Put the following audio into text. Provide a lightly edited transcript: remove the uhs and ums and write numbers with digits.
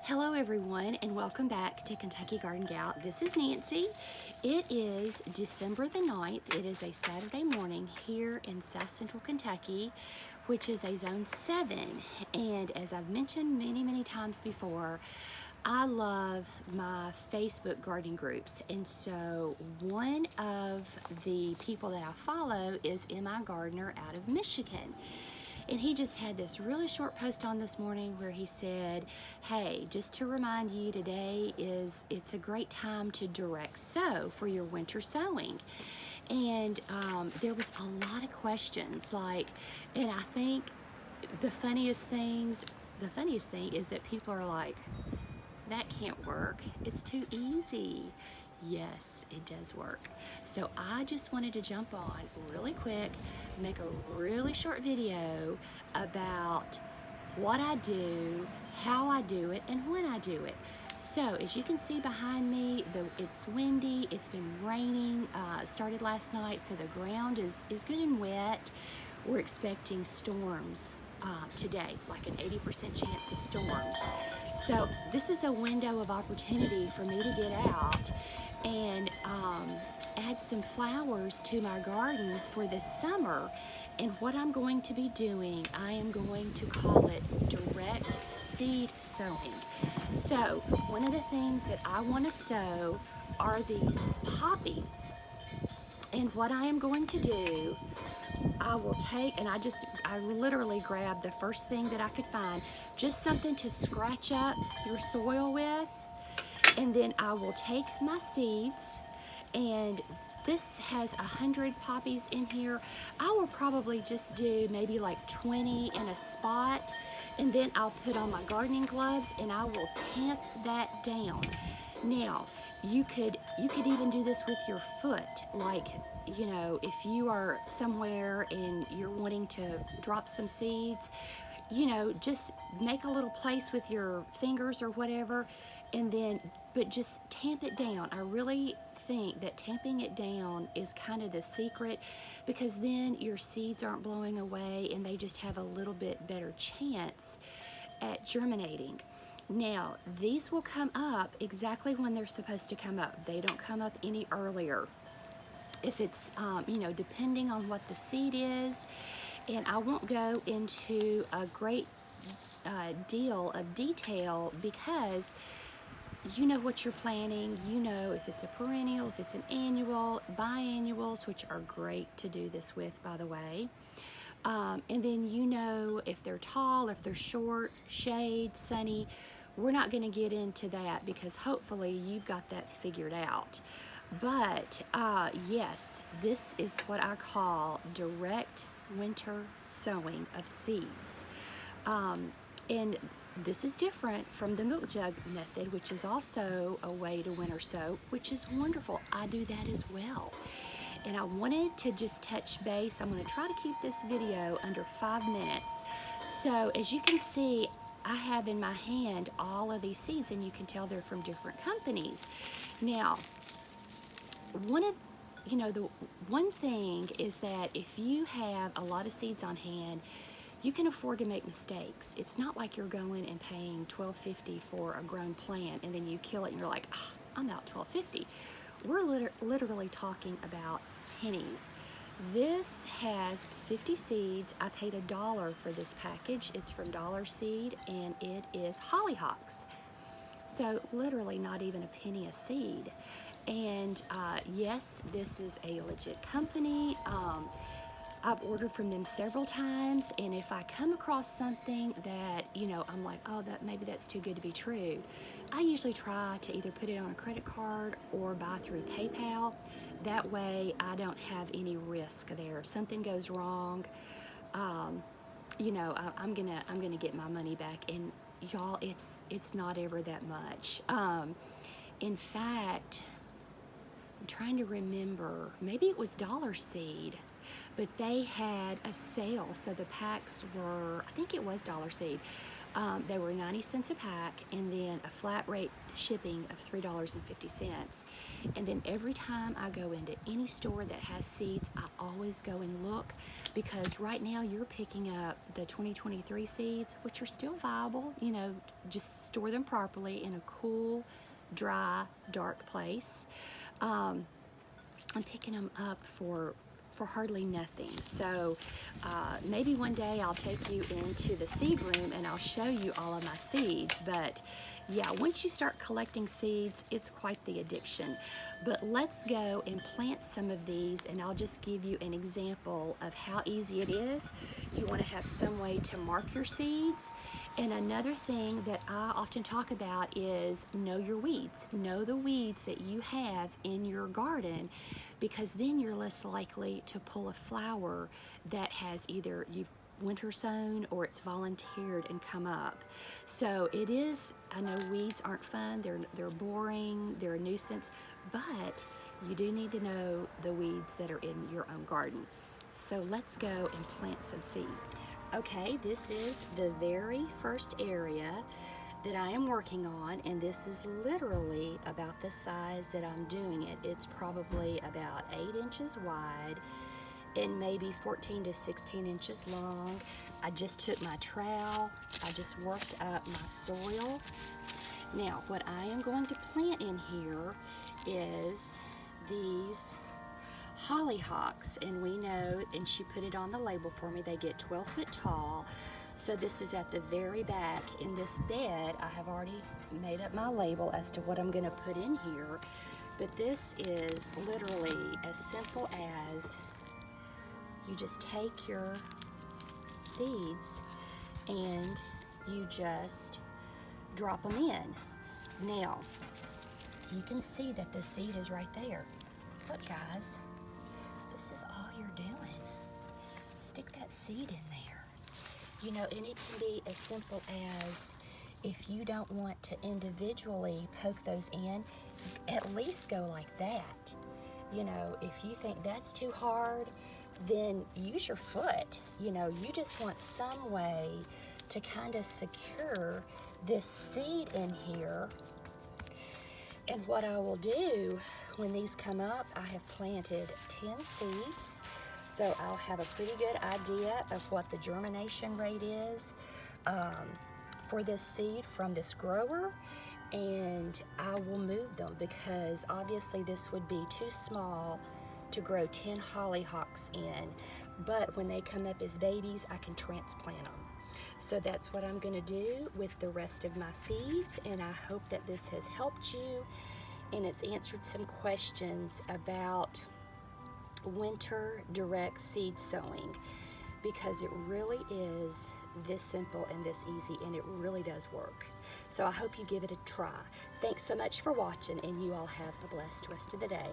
Hello everyone and welcome back to Kentucky Garden Gal. This is Nancy. It is December the 9th. It is a Saturday morning here in South Central Kentucky, which is a Zone 7. And as I've mentioned many times before, I love my Facebook gardening groups. And so one of the people that I follow is M.I. Gardener out of Michigan. And he just had this really short post on this morning where he said, hey, just to remind you, today it's a great time to direct sow for your winter sowing. And there was a lot of questions, and I think the funniest thing is that people are like, that can't work. It's too easy. Yes, it does work. So I just wanted to jump on really quick, make a really short video about what I do, how I do it, and when I do it. So as you can see behind me, it's windy, it's been raining, it started last night, so the ground is good and wet. We're expecting storms today, like an 80% chance of storms. So this is a window of opportunity for me to get out and add some flowers to my garden for this summer. And what I'm going to be doing, I am going to call it direct seed sowing. So one of the things that I want to sow are these poppies. And what I am going to do, I will take, and I literally grabbed the first thing that I could find, just something to scratch up your soil with, and then I will take my seeds, and this has 100 poppies in here. I will probably just do maybe like 20 in a spot, and then I'll put on my gardening gloves and I will tamp that down. Now, you could even do this with your foot, like, you know, if you are somewhere and you're wanting to drop some seeds, you know, just make a little place with your fingers or whatever, and then, but just tamp it down. I really think that tamping it down is kind of the secret, because then your seeds aren't blowing away and they just have a little bit better chance at germinating. Now, these will come up exactly when they're supposed to come up. They don't come up any earlier. If it's, you know, depending on what the seed is. And I won't go into a great deal of detail, because you know what you're planting. You know if it's a perennial, if it's an annual, biannuals, which are great to do this with, by the way. And then you know if they're tall, if they're short, shade, sunny. We're not going to get into that because hopefully you've got that figured out. But yes, this is what I call direct winter sowing of seeds. And this is different from the milk jug method, which is also a way to winter sow, which is wonderful. I do that as well. And I wanted to just touch base. I'm going to try to keep this video under 5 minutes. So as you can see, I have in my hand all of these seeds, and you can tell they're from different companies. Now, the one thing is that if you have a lot of seeds on hand, you can afford to make mistakes. It's not like you're going and paying $12.50 for a grown plant and then you kill it and you're like, oh, I'm out $12.50. We're literally talking about pennies. This has 50 seeds. I paid $1 for this package. It's from Dollar Seed, and it is hollyhocks. So literally not even a penny a seed. And yes, this is a legit company. I've ordered from them several times, and if I come across something that, you know, I'm like, oh, maybe that's too good to be true, I usually try to either put it on a credit card or buy through PayPal. That way I don't have any risk there. If something goes wrong, you know, I'm gonna get my money back. And y'all, it's not ever that much. In fact, I'm trying to remember, maybe it was Dollar Seed, but they had a sale, so the packs were, I think it was Dollar Seed. They were 90 cents a pack, and then a flat rate shipping of $3.50. And then every time I go into any store that has seeds, I always go and look, because right now you're picking up the 2023 seeds, which are still viable. You know, just store them properly in a cool, dry, dark place. I'm picking them up for hardly nothing. So maybe one day I'll take you into the seed room and I'll show you all of my seeds. But yeah, once you start collecting seeds, it's quite the addiction. But let's go and plant some of these, and I'll just give you an example of how easy it is. You want to have some way to mark your seeds. And another thing that I often talk about is know your weeds. Know the weeds that you have in your garden, because then you're less likely to pull a flower that has either you've winter sown or it's volunteered and come up. So it is, I know weeds aren't fun, they're boring, they're a nuisance, but you do need to know the weeds that are in your own garden. So let's go and plant some seed. Okay, this is the very first area that I am working on, and this is literally about the size that I'm doing it. It's probably about 8 inches wide and maybe 14 to 16 inches long. I just took my trowel, I just worked up my soil. Now, what I am going to plant in here is these hollyhocks, and we know, and she put it on the label for me, they get 12 foot tall. So this is at the very back. In this bed, I have already made up my label as to what I'm going to put in here. But this is literally as simple as you just take your seeds and you just drop them in. Now, you can see that the seed is right there. Look, guys, this is all you're doing. Stick that seed in there. You know, and it can be as simple as, if you don't want to individually poke those in, at least go like that. You know, if you think that's too hard, then use your foot. You know, you just want some way to kind of secure this seed in here. And what I will do when these come up, I have planted 10 seeds. So I'll have a pretty good idea of what the germination rate is for this seed from this grower, and I will move them, because obviously this would be too small to grow 10 hollyhocks in, but when they come up as babies, I can transplant them. So that's what I'm going to do with the rest of my seeds, and I hope that this has helped you and it's answered some questions about winter direct seed sowing, because it really is this simple and this easy, and it really does work. So I hope you give it a try. Thanks so much for watching, and you all have a blessed rest of the day.